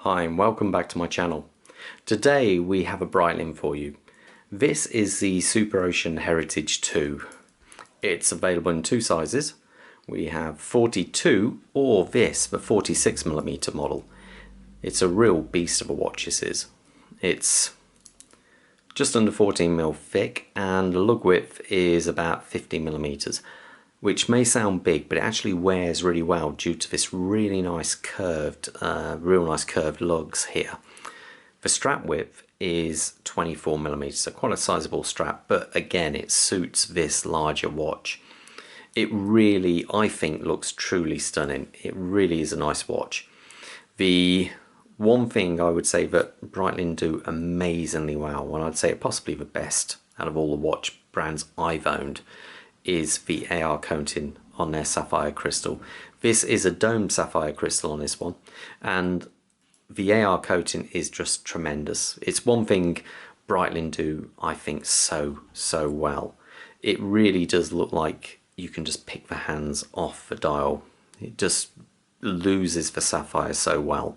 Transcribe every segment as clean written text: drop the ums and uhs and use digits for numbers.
Hi and welcome back to my channel. Today we have a Breitling for you. This is the Superocean Heritage 2. It's available in two sizes. We have 42 or this, the 46mm model. It's a real beast of a watch this is. It's just under 14mm thick and the lug width is about 50mm, which may sound big, but it actually wears really well due to this really nice curved, real nice curved lugs here. The strap width is 24mm, so quite a sizable strap, but again it suits this larger watch. It really, I think, looks truly stunning. It really is a nice watch. The one thing I would say that Breitling do amazingly well, and I'd say possibly the best out of all the watch brands I've owned, is the AR coating on their Sapphire Crystal. This is a domed Sapphire Crystal on this one, and the AR coating is just tremendous. It's one thing Breitling do, I think, so well. It really does look like you can just pick the hands off the dial. It just loses the sapphire so well.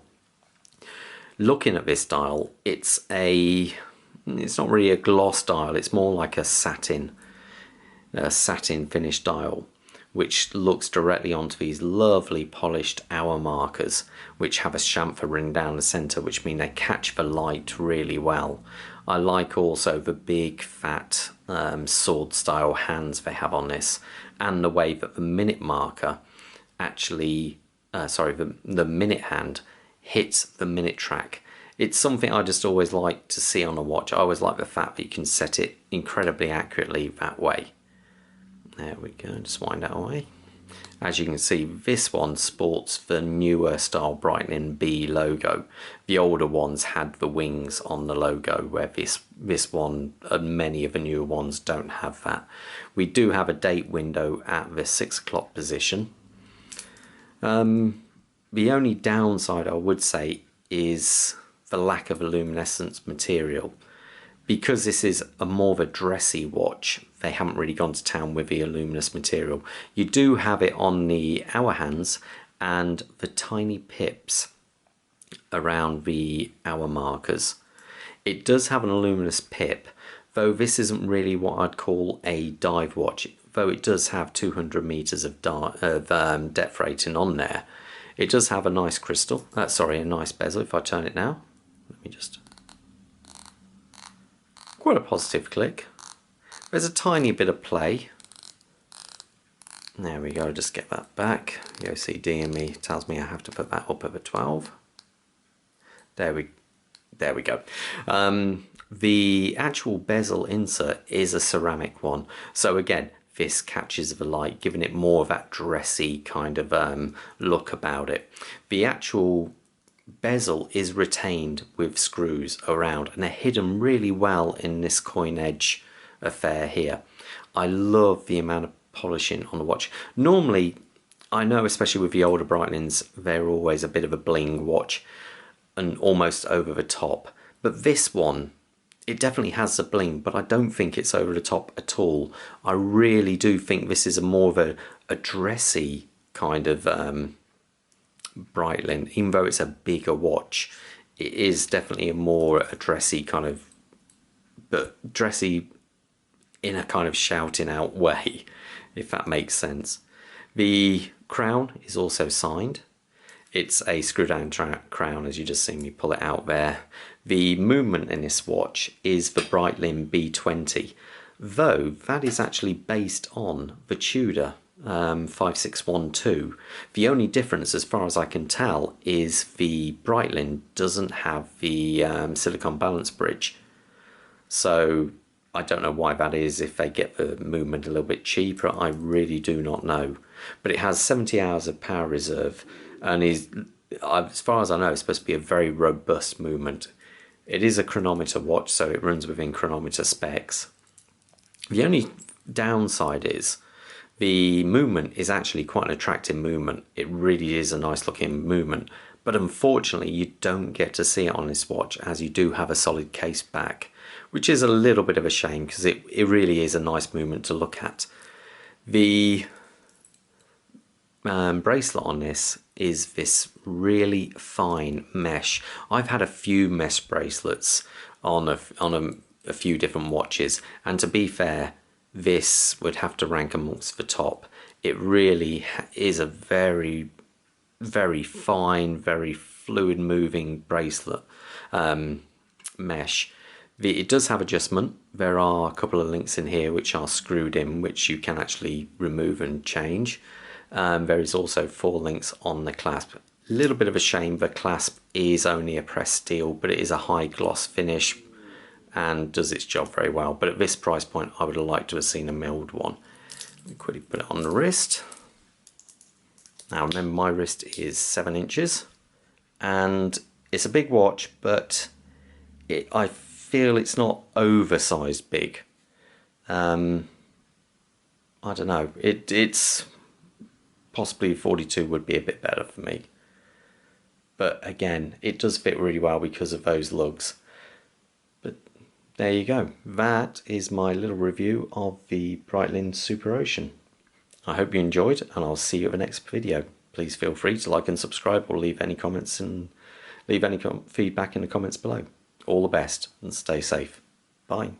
Looking at this dial, it's not really a gloss dial, it's more like a satin finished dial, which looks directly onto these lovely polished hour markers, which have a chamfer ring down the center, which mean they catch the light really well. I like also the big fat sword style hands they have on this, and the way that the minute marker actually the minute hand hits the minute track. It's something I just always like to see on a watch. I always like the fact that you can set it incredibly accurately that way. There we go, just wind that away. As you can see, this one sports the newer style Breitling B logo. The older ones had the wings on the logo, where this one and many of the newer ones don't have that. We do have a date window at the 6 o'clock position. The only downside I would say is the lack of a luminescence material. Because this is a more of a dressy watch, they haven't really gone to town with the luminous material. You do have it on the hour hands and the tiny pips around the hour markers. It does have an luminous pip, though this isn't really what I'd call a dive watch, though it does have 200 meters of depth rating on there. It does have a nice crystal, a nice bezel. If I turn it now, let me just... Quite a positive click. There's a tiny bit of play. There we go, just get that back. The OCD in me tells me I have to put that up at a 12. There we go. The actual bezel insert is a ceramic one. So again, this catches the light, giving it more of that dressy kind of look about it. The actual bezel is retained with screws around, and they're hidden really well in this coin edge affair here. I love the amount of polishing on the watch. Normally, I know especially with the older Breitlings, they're always a bit of a bling watch and almost over the top, but this one, it definitely has the bling, but I don't think it's over the top at all. I really do think this is more of a dressy kind of Breitling. Even though it's a bigger watch, it is definitely a dressy kind of, but dressy in a kind of shouting out way, if that makes sense. The crown is also signed. It's a screw down crown, as you just seen me pull it out there. The movement in this watch is the Breitling B20, though that is actually based on the Tudor 5612. The only difference, as far as I can tell, is the Breitling doesn't have the silicon balance bridge. So I don't know why that is. If they get the movement a little bit cheaper, I really do not know. But it has 70 hours of power reserve, and is, as far as I know, it's supposed to be a very robust movement. It is a chronometer watch, so it runs within chronometer specs. The only downside is the movement is actually quite an attractive movement. It really is a nice looking movement, but unfortunately you don't get to see it on this watch, as you do have a solid case back, which is a little bit of a shame because it really is a nice movement to look at. The bracelet on this is this really fine mesh. I've had a few mesh bracelets on a few different watches, and to be fair, this would have to rank amongst the top. It really is a very, very fine, very fluid moving bracelet mesh. It does have adjustment. There are a couple of links in here which are screwed in, which you can actually remove and change. There is also 4 links on the clasp. A little bit of a shame, the clasp is only a pressed steel, but it is a high gloss finish and does its job very well. But at this price point, I would have liked to have seen a milled one. Let me quickly put it on the wrist. Now remember, my wrist is 7 inches and it's a big watch, but I feel it's not oversized big. I don't know, it's possibly 42 would be a bit better for me, but again, it does fit really well because of those lugs. But there you go, that is my little review of the Breitling Superocean. I hope you enjoyed, and I'll see you at the next video. Please feel free to like and subscribe, or leave any comments and leave any feedback in the comments below. All the best and stay safe. Bye.